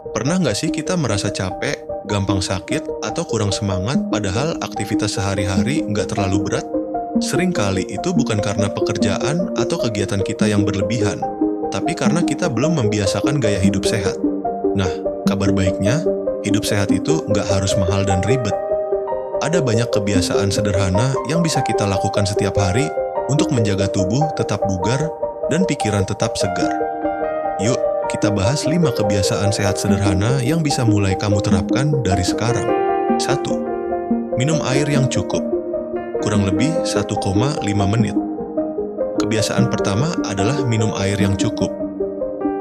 Pernah nggak sih kita merasa capek, gampang sakit, atau kurang semangat padahal aktivitas sehari-hari nggak terlalu berat? Seringkali itu bukan karena pekerjaan atau kegiatan kita yang berlebihan, tapi karena kita belum membiasakan gaya hidup sehat. Nah, kabar baiknya, hidup sehat itu nggak harus mahal dan ribet. Ada banyak kebiasaan sederhana yang bisa kita lakukan setiap hari untuk menjaga tubuh tetap bugar dan pikiran tetap segar. Yuk, kita bahas 5 kebiasaan sehat sederhana yang bisa mulai kamu terapkan dari sekarang. 1. Minum air yang cukup. Kurang lebih 1,5 menit. Kebiasaan pertama adalah minum air yang cukup.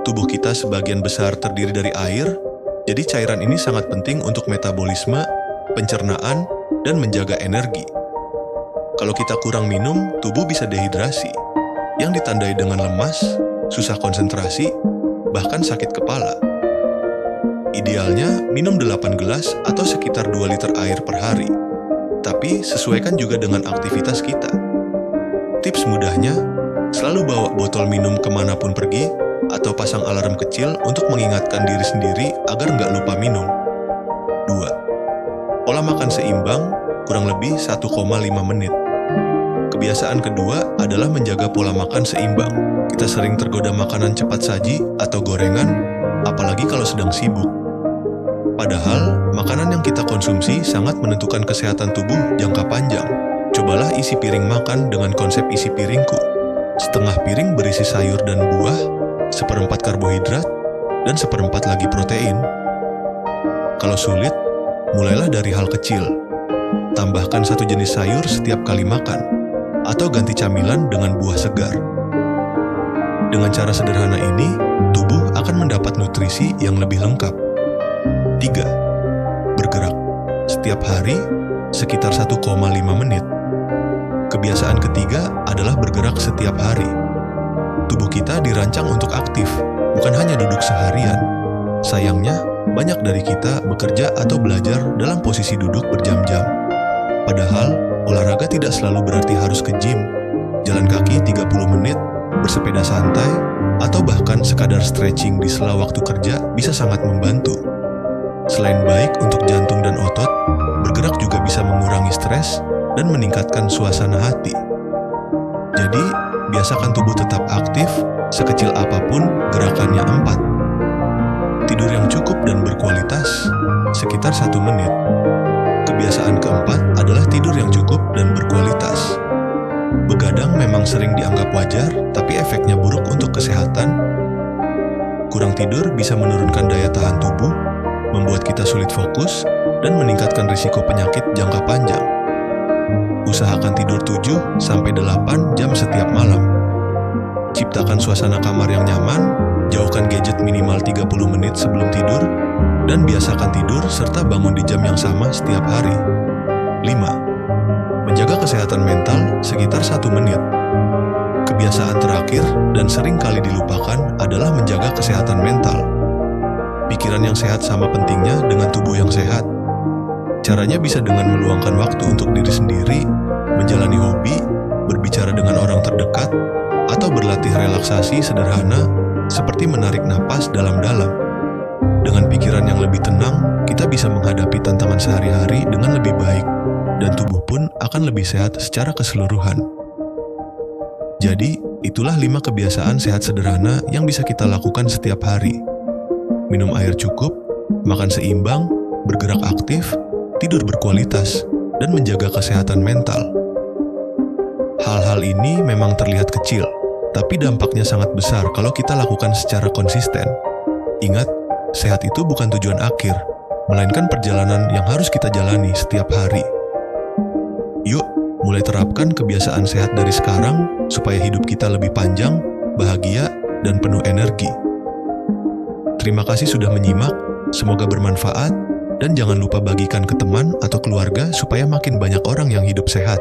Tubuh kita sebagian besar terdiri dari air, jadi cairan ini sangat penting untuk metabolisme, pencernaan, dan menjaga energi. Kalau kita kurang minum, tubuh bisa dehidrasi, yang ditandai dengan lemas, susah konsentrasi, bahkan sakit kepala. Idealnya, minum 8 gelas atau sekitar 2 liter air per hari. Tapi, sesuaikan juga dengan aktivitas kita. Tips mudahnya, selalu bawa botol minum kemanapun pergi, atau pasang alarm kecil untuk mengingatkan diri sendiri agar nggak lupa minum. 2. Pola makan seimbang, kurang lebih 1,5 menit. Kebiasaan kedua adalah menjaga pola makan seimbang. Kita sering tergoda makanan cepat saji atau gorengan, apalagi kalau sedang sibuk. Padahal, makanan yang kita konsumsi sangat menentukan kesehatan tubuh jangka panjang. Cobalah isi piring makan dengan konsep isi piringku. Setengah piring berisi sayur dan buah, 1/4 karbohidrat, dan 1/4 lagi protein. Kalau sulit, mulailah dari hal kecil. Tambahkan 1 jenis sayur setiap kali makan, atau ganti camilan dengan buah segar. Dengan cara sederhana ini, tubuh akan mendapat nutrisi yang lebih lengkap. 3. Bergerak. Setiap hari, sekitar 1,5 menit. Kebiasaan ketiga adalah bergerak setiap hari. Tubuh kita dirancang untuk aktif, bukan hanya duduk seharian. Sayangnya, banyak dari kita bekerja atau belajar dalam posisi duduk berjam-jam. Padahal, olahraga tidak selalu berarti harus ke gym. Jalan kaki 30 menit, bersepeda santai, atau bahkan sekadar stretching di sela waktu kerja bisa sangat membantu. Selain baik untuk jantung dan otot, bergerak juga bisa mengurangi stres dan meningkatkan suasana hati. Jadi, biasakan tubuh tetap aktif, sekecil apapun gerakannya 4. Tidur yang cukup dan berkualitas, sekitar 1 menit. Kebiasaan keempat adalah tidur yang cukup dan berkualitas. Begadang memang sering dianggap wajar, tapi efeknya buruk untuk kesehatan. Kurang tidur bisa menurunkan daya tahan tubuh, membuat kita sulit fokus, dan meningkatkan risiko penyakit jangka panjang. Usahakan tidur 7-8 jam setiap malam. Ciptakan suasana kamar yang nyaman, jauhkan gadget minimal 30 menit sebelum tidur, dan biasakan tidur serta bangun di jam yang sama setiap hari. 5. Menjaga kesehatan mental sekitar 1 menit. Kebiasaan terakhir dan sering kali dilupakan adalah menjaga kesehatan mental. Pikiran yang sehat sama pentingnya dengan tubuh yang sehat. Caranya bisa dengan meluangkan waktu untuk diri sendiri, menjalani hobi, berbicara dengan orang terdekat, atau berlatih relaksasi sederhana seperti menarik napas dalam-dalam. Dengan pikiran yang lebih tenang, kita bisa menghadapi tantangan sehari-hari dengan lebih baik, dan tubuh pun akan lebih sehat secara keseluruhan. Jadi, itulah 5 kebiasaan sehat sederhana yang bisa kita lakukan setiap hari. Minum air cukup, makan seimbang, bergerak aktif, tidur berkualitas, dan menjaga kesehatan mental. Hal-hal ini memang terlihat kecil, tapi dampaknya sangat besar kalau kita lakukan secara konsisten. Ingat, sehat itu bukan tujuan akhir, melainkan perjalanan yang harus kita jalani setiap hari. Yuk, mulai terapkan kebiasaan sehat dari sekarang supaya hidup kita lebih panjang, bahagia, dan penuh energi. Terima kasih sudah menyimak, semoga bermanfaat, dan jangan lupa bagikan ke teman atau keluarga supaya makin banyak orang yang hidup sehat.